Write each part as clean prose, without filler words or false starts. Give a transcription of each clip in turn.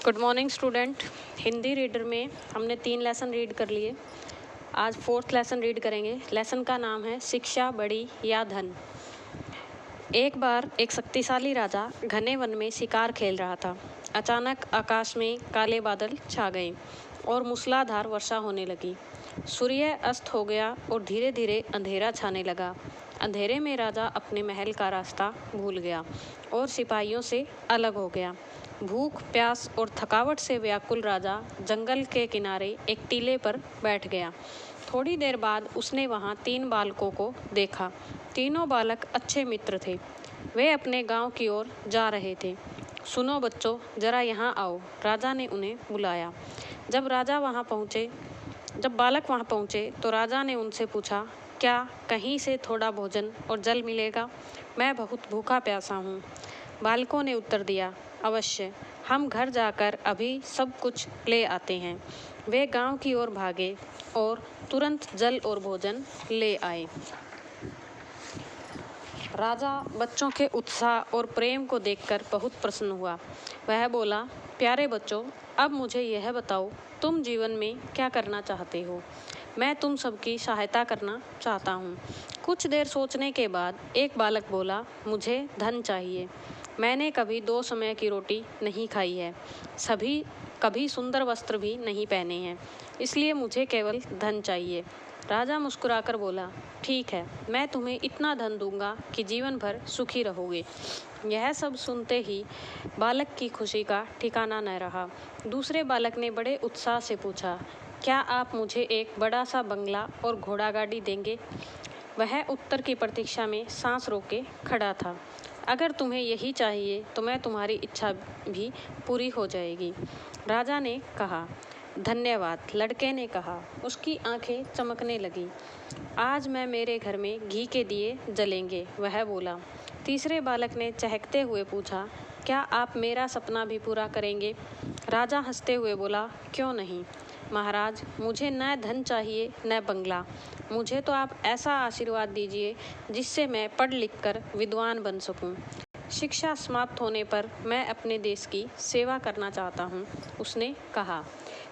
Good morning student. Hindi reader में हमने 3 lesson read कर लिए। आज 4th लेसन रीड करेंगे। लेसन का नाम है शिक्षा बड़ी या धन। एक बार एक शक्तिशाली राजा घने वन में शिकार खेल रहा था। अचानक आकाश में काले बादल छा गए और मूसलाधार वर्षा होने लगी। सूर्य अस्त हो गया और धीरे धीरे अंधेरा छाने लगा। अंधेरे में राजा अपने महल का रास्ता भूल गया और सिपाहियों से अलग हो गया। भूख, प्यास और थकावट से व्याकुल राजा जंगल के किनारे एक टीले पर बैठ गया। थोड़ी देर बाद उसने वहां 3 बालकों को देखा। तीनों बालक अच्छे मित्र थे। वे अपने गांव की ओर जा रहे थे। सुनो बच्चों, जरा यहाँ आओ, राजा ने उन्हें बुलाया। जब बालक वहां पहुंचे तो राजा ने उनसे पूछा, क्या कहीं से थोड़ा भोजन और जल मिलेगा? मैं बहुत भूखा प्यासा हूँ। बालकों ने उत्तर दिया, अवश्य, हम घर जाकर अभी सब कुछ ले आते हैं। वे गांव की ओर भागे और तुरंत जल और भोजन ले आए। राजा बच्चों के उत्साह और प्रेम को देखकर बहुत प्रसन्न हुआ। वह बोला, प्यारे बच्चों, अब मुझे यह बताओ, तुम जीवन में क्या करना चाहते हो? मैं तुम सबकी सहायता करना चाहता हूँ। कुछ देर सोचने के बाद एक बालक बोला, मुझे धन चाहिए। मैंने कभी 2 समय की रोटी नहीं खाई है, कभी सुंदर वस्त्र भी नहीं पहने हैं, इसलिए मुझे केवल धन चाहिए। राजा मुस्कुराकर बोला, ठीक है, मैं तुम्हें इतना धन दूंगा कि जीवन भर सुखी रहोगे। यह सब सुनते ही बालक की खुशी का ठिकाना न रहा। दूसरे बालक ने बड़े उत्साह से पूछा, क्या आप मुझे एक बड़ा सा बंगला और घोड़ा गाड़ी देंगे? वह उत्तर की प्रतीक्षा में सांस रोके खड़ा था। अगर तुम्हें यही चाहिए तो मैं तुम्हारी इच्छा भी पूरी हो जाएगी, राजा ने कहा। धन्यवाद, लड़के ने कहा। उसकी आंखें चमकने लगी। आज मैं मेरे घर में घी के दिए जलेंगे, वह बोला। तीसरे बालक ने चहकते हुए पूछा, क्या आप मेरा सपना भी पूरा करेंगे? राजा हंसते हुए बोला, क्यों नहीं महाराज, मुझे न धन चाहिए न बंगला। मुझे तो आप ऐसा आशीर्वाद दीजिए जिससे मैं पढ़ लिख कर विद्वान बन सकूं। शिक्षा समाप्त होने पर मैं अपने देश की सेवा करना चाहता हूं, उसने कहा।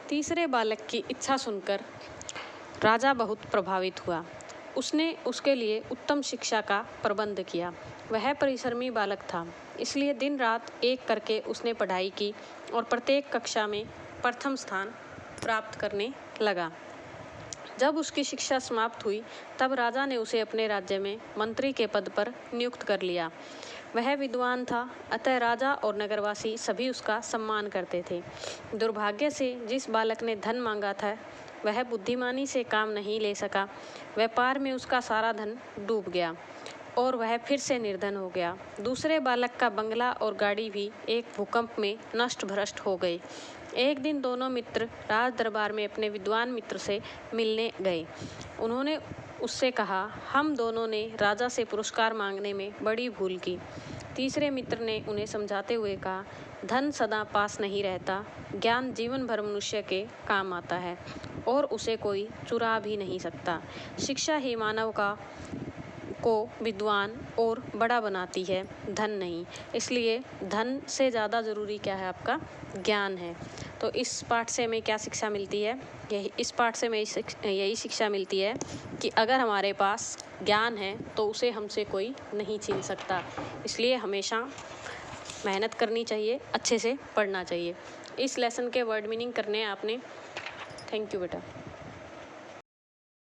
तीसरे बालक की इच्छा सुनकर राजा बहुत प्रभावित हुआ। उसने उसके लिए उत्तम शिक्षा का प्रबंध किया। वह परिश्रमी बालक था, इसलिए दिन रात एक करके उसने पढ़ाई की और प्रत्येक कक्षा में प्रथम स्थान प्राप्त करने लगा। जब उसकी शिक्षा समाप्त हुई तब राजा ने उसे अपने राज्य में मंत्री के पद पर नियुक्त कर लिया। वह विद्वान था, अतः राजा और नगरवासी सभी उसका सम्मान करते थे। दुर्भाग्य से जिस बालक ने धन मांगा था वह बुद्धिमानी से काम नहीं ले सका। व्यापार में उसका सारा धन डूब गया और वह फिर से निर्धन हो गया। दूसरे बालक का बंगला और गाड़ी भी एक भूकंप में नष्ट भ्रष्ट हो गए। एक दिन दोनों मित्र राज दरबार में अपने विद्वान मित्र से मिलने गए। उन्होंने उससे कहा, हम दोनों ने राजा से पुरस्कार मांगने में बड़ी भूल की। तीसरे मित्र ने उन्हें समझाते हुए कहा, धन सदा पास नहीं रहता, ज्ञान जीवन भर मनुष्य के काम आता है और उसे कोई चुरा भी नहीं सकता। शिक्षा ही मानव को विद्वान और बड़ा बनाती है, धन नहीं। इसलिए धन से ज़्यादा ज़रूरी क्या है? आपका ज्ञान है। तो इस पाठ से हमें क्या शिक्षा मिलती है? इस पाठ से हमें यही शिक्षा मिलती है कि अगर हमारे पास ज्ञान है तो उसे हमसे कोई नहीं छीन सकता। इसलिए हमेशा मेहनत करनी चाहिए, अच्छे से पढ़ना चाहिए। इस लेसन के वर्ड मीनिंग करने हैं आपने। थैंक यू बेटा।